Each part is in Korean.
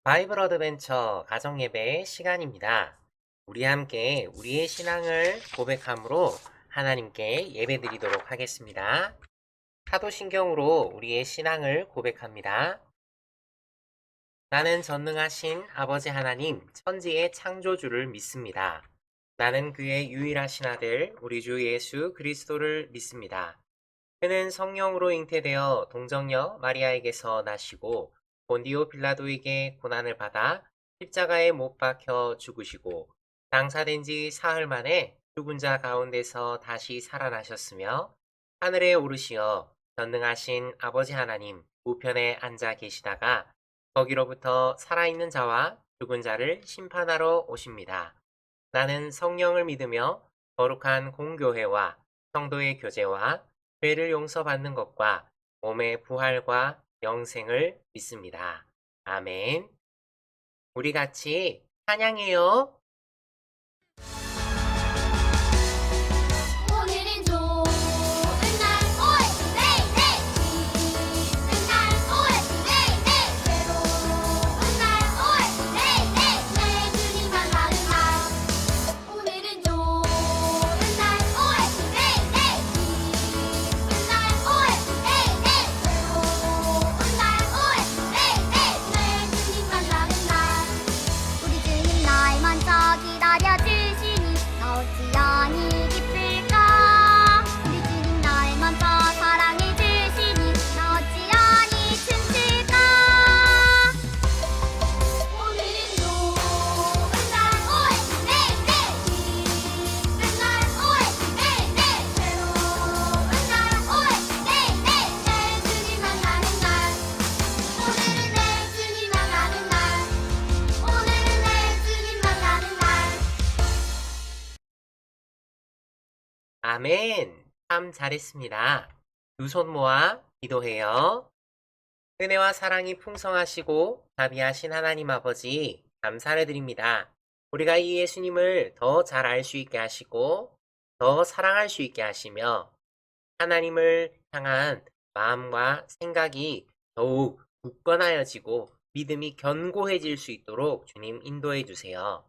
바이블 어드벤처 가정예배 시간입니다. 우리 함께 우리의 신앙을 고백함으로 하나님께 예배드리도록 하겠습니다. 사도신경으로 우리의 신앙을 고백합니다. 나는 전능하신 아버지 하나님 천지의 창조주를 믿습니다. 나는 그의 유일하신 아들 우리 주 예수 그리스도를 믿습니다. 그는 성령으로 잉태되어 동정녀 마리아에게서 나시고 본디오 빌라도에게 고난을 받아 십자가에 못 박혀 죽으시고 장사된 지 사흘 만에 죽은 자 가운데서 다시 살아나셨으며 하늘에 오르시어 전능하신 아버지 하나님 우편에 앉아 계시다가 거기로부터 살아있는 자와 죽은 자를 심판하러 오십니다. 나는 성령을 믿으며 거룩한 공교회와 성도의 교제와 죄를 용서받는 것과 몸의 부활과 영생을 믿습니다. 아멘. 우리 같이 찬양해요. 오늘은 좋은 날 OS 데이데이 기쁜 날 OS 데이데이 외로운 날 OS 데이데이 내 주님 만나는 날 오늘은 좋은 날 OS 데이데이 기쁜 날 OS 데이데이 외로운 날 OS 데이데이 내 주님 만나는 날 우리 주님 날 먼저 기다려주시니 어찌연히 기쁠까 우리 주님 날 먼저 사랑해주시니 어찌연히 춤출까 오늘은 좋은 날 OS 데이데이 기쁜 날 OS 데이데이 외로운 날 OS 데이데이 내 주님 만나는 날 오늘은 내 주님 만나는 날 오늘은 내 주님 만나는 날 아멘. 참 잘했습니다. 두 손 모아 기도해요. 은혜와 사랑이 풍성하시고 자비하신 하나님 아버지 감사를 드립니다. 우리가 이 예수님을 더 잘 알 수 있게 하시고 더 사랑할 수 있게 하시며 하나님을 향한 마음과 생각이 더욱 굳건하여지고 믿음이 견고해질 수 있도록 주님 인도해 주세요.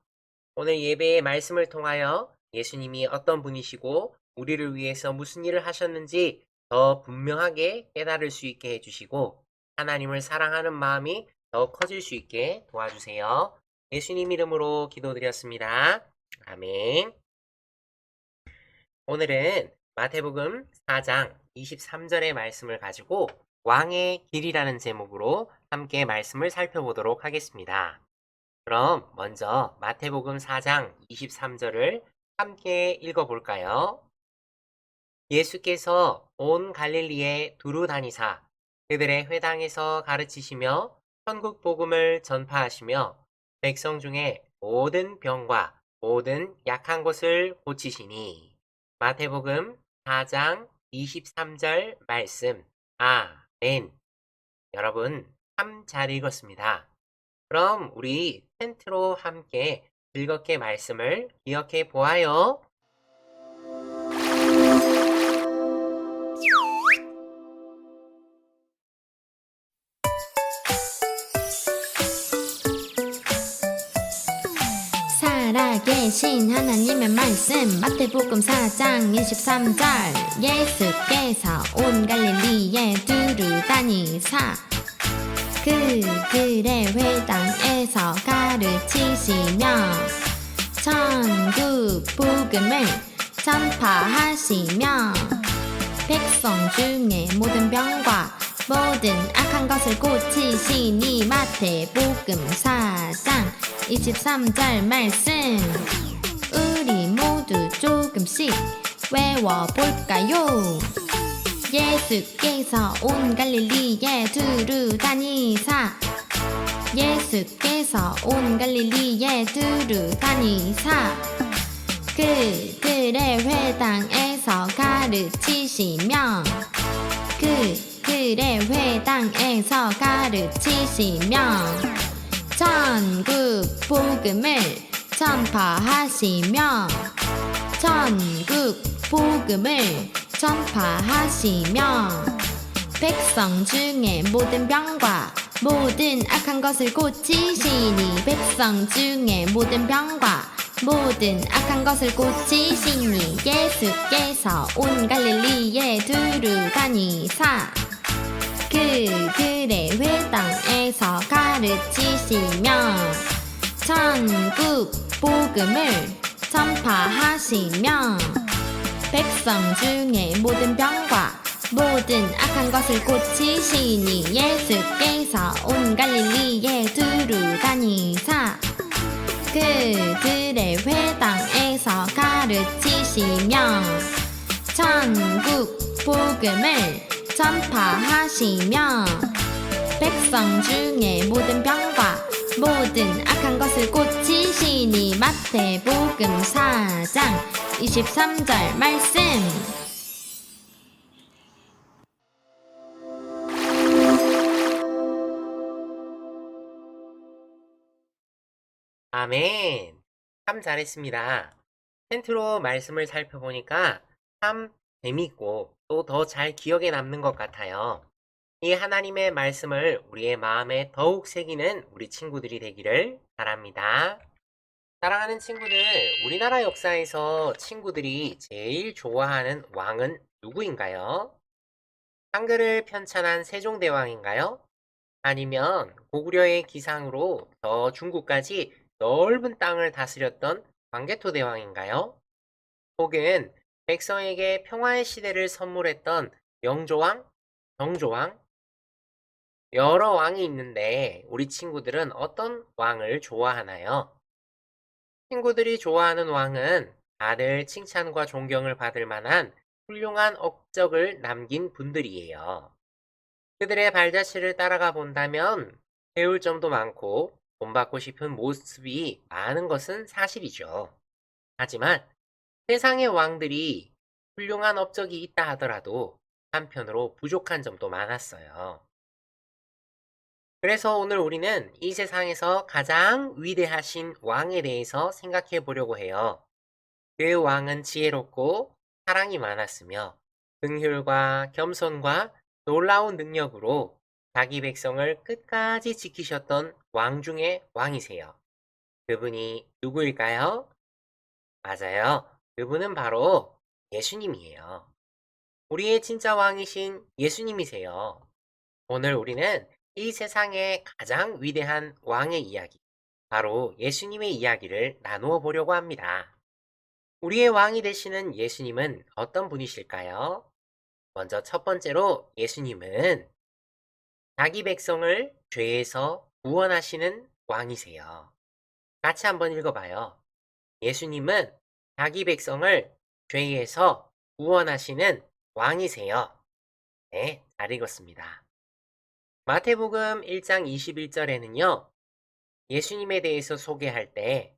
오늘 예배의 말씀을 통하여 예수님이 어떤 분이시고 우리를 위해서 무슨 일을 하셨는지 더 분명하게 깨달을 수 있게 해주시고 하나님을 사랑하는 마음이 더 커질 수 있게 도와주세요. 예수님 이름으로 기도드렸습니다. 아멘. 오늘은 마태복음 4장 23절의 말씀을 가지고 왕의 길이라는 제목으로 함께 말씀을 살펴보도록 하겠습니다. 그럼 먼저 마태복음 4장 23절을 함께 읽어볼까요? 예수께서 온 갈릴리에 두루 다니사 그들의 회당에서 가르치시며 천국 복음을 전파하시며 백성 중에 모든 병과 모든 약한 것을 고치시니 마태복음 4장 23절 말씀 아멘. 여러분 참 잘 읽었습니다. 그럼 우리 텐트로 함께 즐겁게 말씀을 기억해 보아요. 살아계신 하나님의 말씀 마태복음 4장 23절 예수께서 온 갈릴리에 두루 다니사 그들의 회당에서 가르치시며 천국 복음을 전파하시며 백성 중에 모든 병과 모든 악한 것을 고치시니 마태복음 4장 23절 말씀 우리 모두 조금씩 외워볼까요? 예수께서 온 갈릴리에 두루 다니사 예수께서 온 갈릴리에 두루 다니사 그들의 회당에서 가르치시며 그들의 회당에서 가르치시며 천국 복음을 전파하시며 천국 복음을 전파하시며 백성 중에 모든 병과 모든 악한 것을 고치시니 백성 중에 모든 병과 모든 악한 것을 고치시니 예수께서 온 갈릴리에 두루 다니사 그들의 회당에서 가르치시며 천국 복음을 전파하시며 백성 중에 모든 병과 모든 악한 것을 고치시니 예수께서 온 갈릴리에 두루 다니사 그들의 회당에서 가르치시며 천국 복음을 전파하시며 백성 중에 모든 병과 모든 악한 것을 고치시니 마태복음 4장 23절 말씀. 아멘. 참 잘했습니다. 텐트로 말씀을 살펴보니까 참 재미있고 또 더 잘 기억에 남는 것 같아요. 이 하나님의 말씀을 우리의 마음에 더욱 새기는 우리 친구들이 되기를 바랍니다. 사랑하는 친구들, 우리나라 역사에서 친구들이 제일 좋아하는 왕은 누구인가요? 한글을 편찬한 세종대왕인가요? 아니면 고구려의 기상으로 저 중국까지 넓은 땅을 다스렸던 광개토 대왕인가요? 혹은 백성에게 평화의 시대를 선물했던 영조왕, 정조왕? 여러 왕이 있는데 우리 친구들은 어떤 왕을 좋아하나요? 친구들이 좋아하는 왕은 다들 칭찬과 존경을 받을 만한 훌륭한 업적을 남긴 분들이에요. 그들의 발자취를 따라가 본다면 배울 점도 많고 본받고 싶은 모습이 많은 것은 사실이죠. 하지만 세상의 왕들이 훌륭한 업적이 있다 하더라도 한편으로 부족한 점도 많았어요. 그래서 오늘 우리는 이 세상에서 가장 위대하신 왕에 대해서 생각해 보려고 해요. 그 왕은 지혜롭고 사랑이 많았으며 긍휼과 겸손과 놀라운 능력으로 자기 백성을 끝까지 지키셨던 왕 중의 왕이세요. 그분이 누구일까요? 맞아요. 그분은 바로 예수님이에요. 우리의 진짜 왕이신 예수님이세요. 오늘 우리는 이 세상의 가장 위대한 왕의 이야기, 바로 예수님의 이야기를 나누어 보려고 합니다. 우리의 왕이 되시는 예수님은 어떤 분이실까요? 먼저 첫 번째로 예수님은 자기 백성을 죄에서 구원하시는 왕이세요. 같이 한번 읽어봐요. 예수님은 자기 백성을 죄에서 구원하시는 왕이세요. 네, 잘 읽었습니다. 마태복음 1장 21절에는요, 예수님에 대해서 소개할 때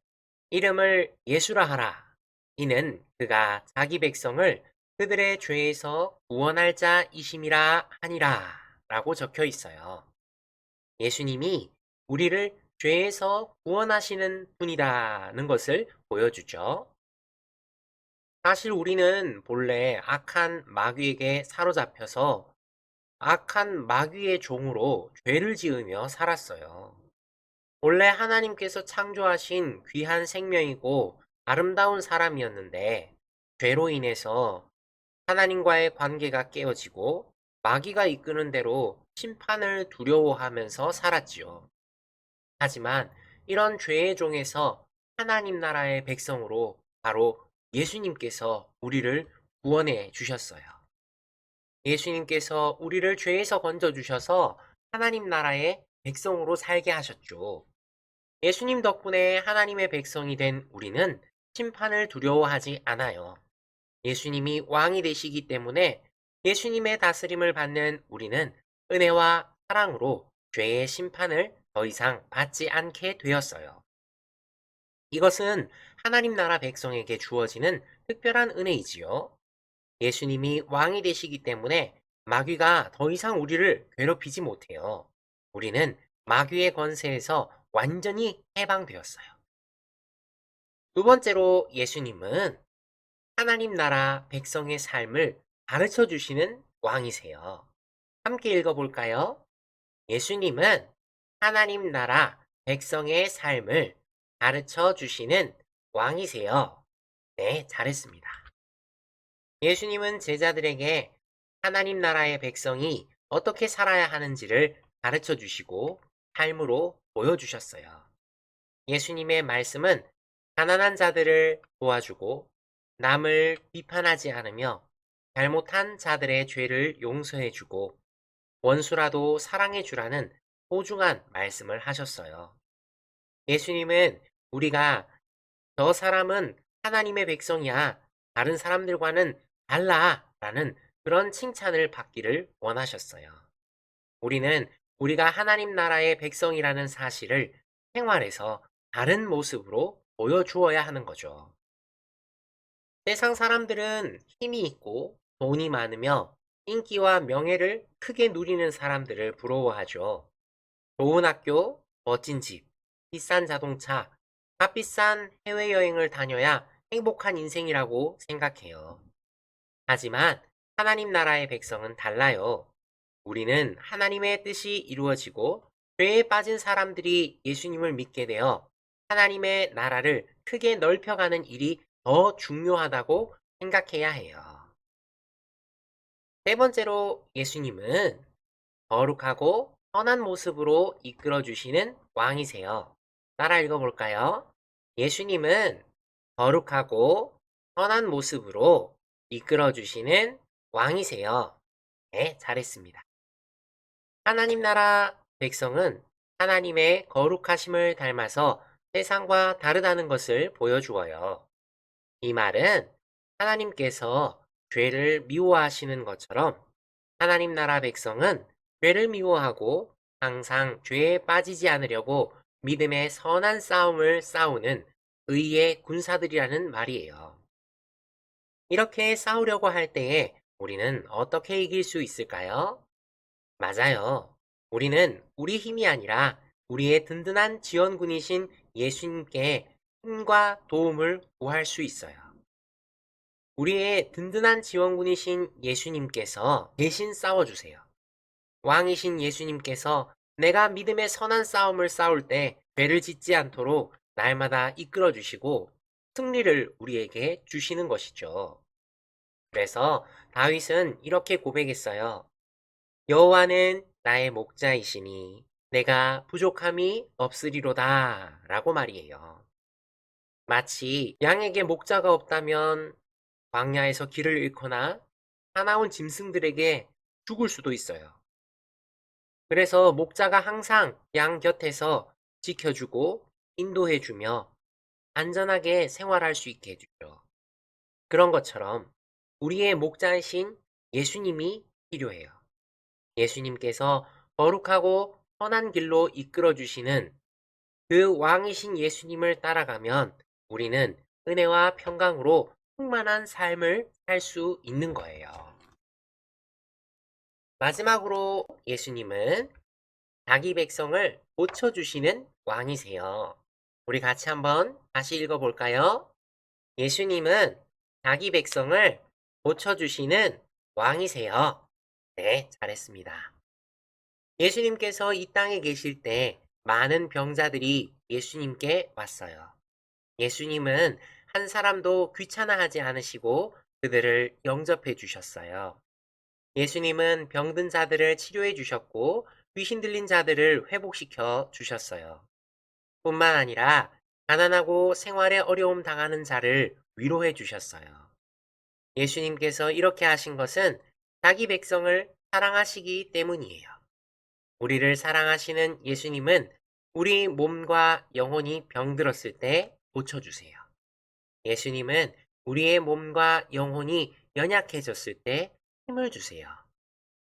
이름을 예수라 하라. 이는 그가 자기 백성을 그들의 죄에서 구원할 자이심이라 하니라 라고 적혀 있어요. 예수님이 우리를 죄에서 구원하시는 분이라는 것을 보여주죠. 사실 우리는 본래 악한 마귀에게 사로잡혀서 악한 마귀의 종으로 죄를 지으며 살았어요. 본래 하나님께서 창조하신 귀한 생명이고 아름다운 사람이었는데 죄로 인해서 하나님과의 관계가 깨어지고 마귀가 이끄는 대로 심판을 두려워하면서 살았지요. 하지만 이런 죄의 종에서 하나님 나라의 백성으로 바로 예수님께서 우리를 구원해 주셨어요. 예수님께서 우리를 죄에서 건져 주셔서 하나님 나라의 백성으로 살게 하셨죠. 예수님 덕분에 하나님의 백성이 된 우리는 심판을 두려워하지 않아요. 예수님이 왕이 되시기 때문에 예수님의 다스림을 받는 우리는 은혜와 사랑으로 죄의 심판을 더 이상 받지 않게 되었어요. 이것은 하나님 나라 백성에게 주어지는 특별한 은혜이지요. 예수님이 왕이 되시기 때문에 마귀가 더 이상 우리를 괴롭히지 못해요. 우리는 마귀의 권세에서 완전히 해방되었어요. 두 번째로 예수님은 하나님 나라 백성의 삶을 가르쳐 주시는 왕이세요. 함께 읽어볼까요? 예수님은 하나님 나라 백성의 삶을 가르쳐 주시는 왕이세요. 네, 잘했습니다. 예수님은 제자들에게 하나님 나라의 백성이 어떻게 살아야 하는지를 가르쳐 주시고 삶으로 보여주셨어요. 예수님의 말씀은 가난한 자들을 도와주고 남을 비판하지 않으며 잘못한 자들의 죄를 용서해주고 원수라도 사랑해주라는 소중한 말씀을 하셨어요. 예수님은 우리가 저 사람은 하나님의 백성이야, 다른 사람들과는 달라 라는 그런 칭찬을 받기를 원하셨어요. 우리는 우리가 하나님 나라의 백성이라는 사실을 생활에서 다른 모습으로 보여주어야 하는 거죠. 세상 사람들은 힘이 있고 돈이 많으며 인기와 명예를 크게 누리는 사람들을 부러워하죠. 좋은 학교, 멋진 집, 비싼 자동차, 값비싼 해외여행을 다녀야 행복한 인생이라고 생각해요. 하지만 하나님 나라의 백성은 달라요. 우리는 하나님의 뜻이 이루어지고 죄에 빠진 사람들이 예수님을 믿게 되어 하나님의 나라를 크게 넓혀가는 일이 더 중요하다고 생각해야 해요. 세 번째로 예수님은 거룩하고 선한 모습으로 이끌어 주시는 왕이세요. 따라 읽어볼까요? 예수님은 거룩하고 선한 모습으로 이끌어 주시는 왕이세요. 네, 잘했습니다. 하나님 나라 백성은 하나님의 거룩하심을 닮아서 세상과 다르다는 것을 보여주어요. 이 말은 하나님께서 죄를 미워하시는 것처럼 하나님 나라 백성은 죄를 미워하고 항상 죄에 빠지지 않으려고 믿음의 선한 싸움을 싸우는 의의 군사들이라는 말이에요. 이렇게 싸우려고 할 때에 우리는 어떻게 이길 수 있을까요? 맞아요. 우리는 우리 힘이 아니라 우리의 든든한 지원군이신 예수님께 힘과 도움을 구할 수 있어요. 우리의 든든한 지원군이신 예수님께서 대신 싸워주세요. 왕이신 예수님께서 내가 믿음의 선한 싸움을 싸울 때 죄를 짓지 않도록 날마다 이끌어 주시고 승리를 우리에게 주시는 것이죠. 그래서 다윗은 이렇게 고백했어요. 여호와는 나의 목자이시니 내가 부족함이 없으리로다 라고 말이에요. 마치 양에게 목자가 없다면 광야에서 길을 잃거나 사나운 짐승들에게 죽을 수도 있어요. 그래서 목자가 항상 양 곁에서 지켜주고 인도해주며 안전하게 생활할 수 있게 해주죠. 그런 것처럼 우리의 목자이신 예수님이 필요해요. 예수님께서 거룩하고 선한 길로 이끌어 주시는 그 왕이신 예수님을 따라가면 우리는 은혜와 평강으로 충만한 삶을 살 수 있는 거예요. 마지막으로 예수님은 자기 백성을 고쳐주시는 왕이세요. 우리 같이 한번 다시 읽어볼까요? 예수님은 자기 백성을 고쳐주시는 왕이세요. 네, 잘했습니다. 예수님께서 이 땅에 계실 때 많은 병자들이 예수님께 왔어요. 예수님은 한 사람도 귀찮아하지 않으시고 그들을 영접해 주셨어요. 예수님은 병든 자들을 치료해 주셨고 귀신 들린 자들을 회복시켜 주셨어요. 뿐만 아니라 가난하고 생활에 어려움 당하는 자를 위로해 주셨어요. 예수님께서 이렇게 하신 것은 자기 백성을 사랑하시기 때문이에요. 우리를 사랑하시는 예수님은 우리 몸과 영혼이 병들었을 때 고쳐주세요. 예수님은 우리의 몸과 영혼이 연약해졌을 때 힘을 주세요.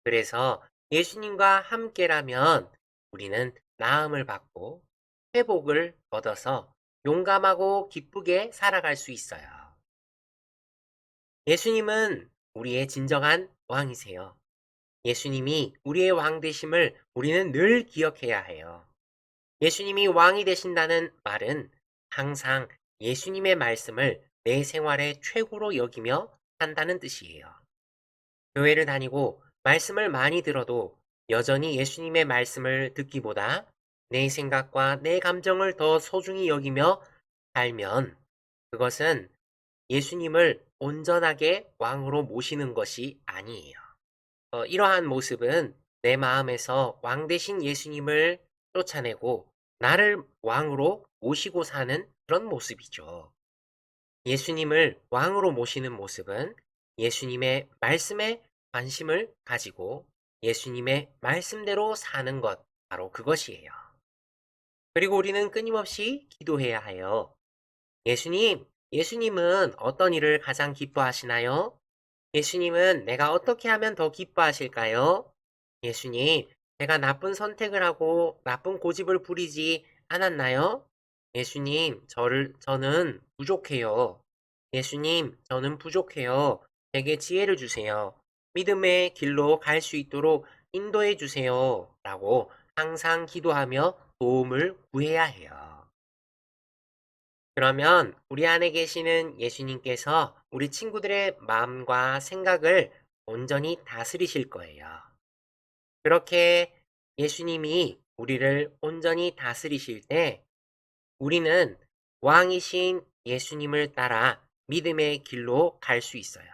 그래서 예수님과 함께라면 우리는 나음을 받고 회복을 얻어서 용감하고 기쁘게 살아갈 수 있어요. 예수님은 우리의 진정한 왕이세요. 예수님이 우리의 왕 되심을 우리는 늘 기억해야 해요. 예수님이 왕이 되신다는 말은 항상 예수님의 말씀을 내 생활의 최고로 여기며 산다는 뜻이에요. 교회를 다니고 말씀을 많이 들어도 여전히 예수님의 말씀을 듣기보다 내 생각과 내 감정을 더 소중히 여기며 살면 그것은 예수님을 온전하게 왕으로 모시는 것이 아니에요. 이러한 모습은 내 마음에서 왕 대신 예수님을 쫓아내고 나를 왕으로 모시고 사는 그런 모습이죠. 예수님을 왕으로 모시는 모습은 예수님의 말씀에 관심을 가지고 예수님의 말씀대로 사는 것, 바로 그것이에요. 그리고 우리는 끊임없이 기도해야 해요. 예수님은 어떤 일을 가장 기뻐하시나요? 예수님은 내가 어떻게 하면 더 기뻐하실까요? 예수님, 제가 나쁜 선택을 하고 나쁜 고집을 부리지 않았나요? 예수님, 저는 부족해요. 예수님, 저는 부족해요. 제게 지혜를 주세요. 믿음의 길로 갈 수 있도록 인도해 주세요. 라고 항상 기도하며 도움을 구해야 해요. 그러면 우리 안에 계시는 예수님께서 우리 친구들의 마음과 생각을 온전히 다스리실 거예요. 그렇게 예수님이 우리를 온전히 다스리실 때 우리는 왕이신 예수님을 따라 믿음의 길로 갈 수 있어요.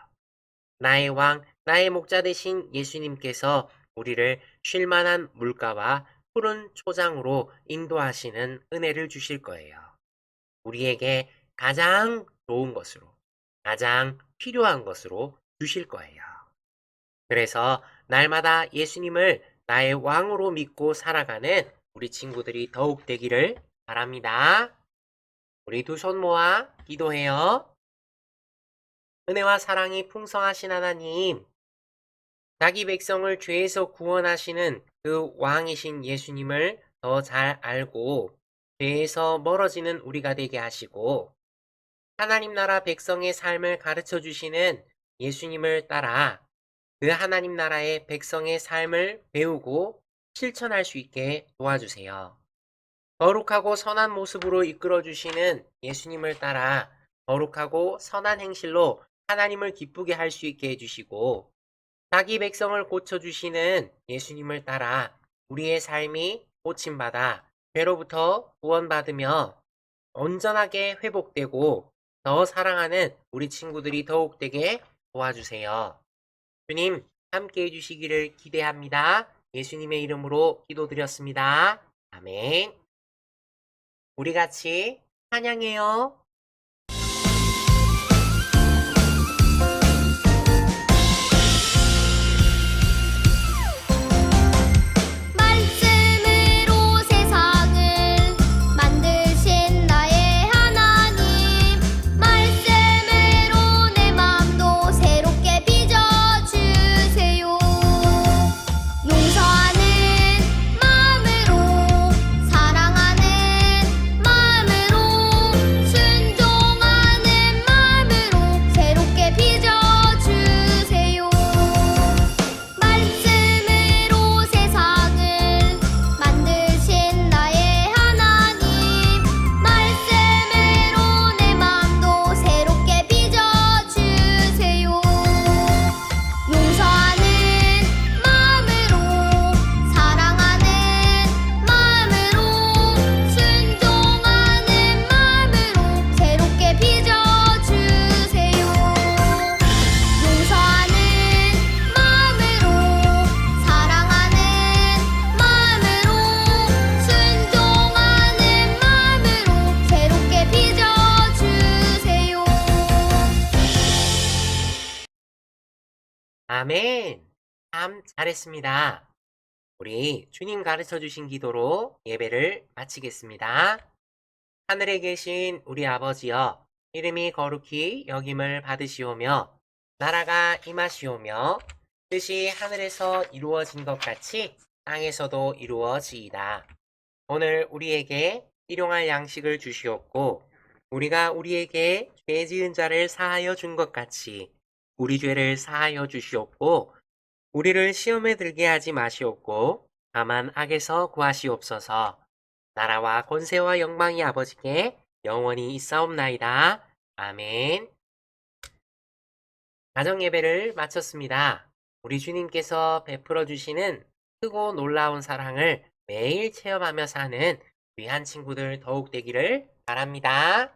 나의 왕, 나의 목자 되신 예수님께서 우리를 쉴만한 물가와 푸른 초장으로 인도하시는 은혜를 주실 거예요. 우리에게 가장 좋은 것으로, 가장 필요한 것으로 주실 거예요. 그래서 날마다 예수님을 나의 왕으로 믿고 살아가는 우리 친구들이 더욱 되기를 바랍니다. 우리 두 손 모아 기도해요. 은혜와 사랑이 풍성하신 하나님, 자기 백성을 죄에서 구원하시는 그 왕이신 예수님을 더 잘 알고 죄에서 멀어지는 우리가 되게 하시고 하나님 나라 백성의 삶을 가르쳐 주시는 예수님을 따라 그 하나님 나라의 백성의 삶을 배우고 실천할 수 있게 도와주세요. 거룩하고 선한 모습으로 이끌어 주시는 예수님을 따라 거룩하고 선한 행실로 하나님을 기쁘게 할 수 있게 해주시고 자기 백성을 고쳐주시는 예수님을 따라 우리의 삶이 고침받아 죄로부터 구원받으며 온전하게 회복되고 더 사랑하는 우리 친구들이 더욱 되게 도와주세요. 주님, 함께 해주시기를 기대합니다. 예수님의 이름으로 기도드렸습니다. 아멘. 우리 같이 찬양해요. 말씀으로 세상을 만드신 나의 하나님 말씀으로 내 맘도 새롭게 빚어주세요 용서하는 마음으로 사랑하는 마음으로 순종하는 마음으로 새롭게 빚어주세요 말씀으로 세상을 만드신 나의 하나님 말씀으로 내 맘도 새롭게 빚어주세요 용서하는 마음으로 사랑하는 마음으로 순종하는 마음으로 새롭게 빚어주세요 용서하는 마음으로 사랑하는 마음으로 순종하는 마음으로 새롭게 빚어주세요 아멘. 참 잘했습니다. 우리 주님 가르쳐 주신 기도로 예배를 마치겠습니다. 하늘에 계신 우리 아버지여, 이름이 거룩히 여김을 받으시오며, 나라가 임하시오며, 뜻이 하늘에서 이루어진 것 같이 땅에서도 이루어지이다. 오늘 우리에게 일용할 양식을 주시옵고, 우리가 우리에게 죄 지은 자를 사하여 준 것 같이 우리 죄를 사하여 주시옵고, 우리를 시험에 들게 하지 마시옵고, 다만 악에서 구하시옵소서. 나라와 권세와 영광이 아버지께 영원히 있사옵나이다. 아멘. 가정 예배를 마쳤습니다. 우리 주님께서 베풀어 주시는 크고 놀라운 사랑을 매일 체험하며 사는 귀한 친구들 더욱 되기를 바랍니다.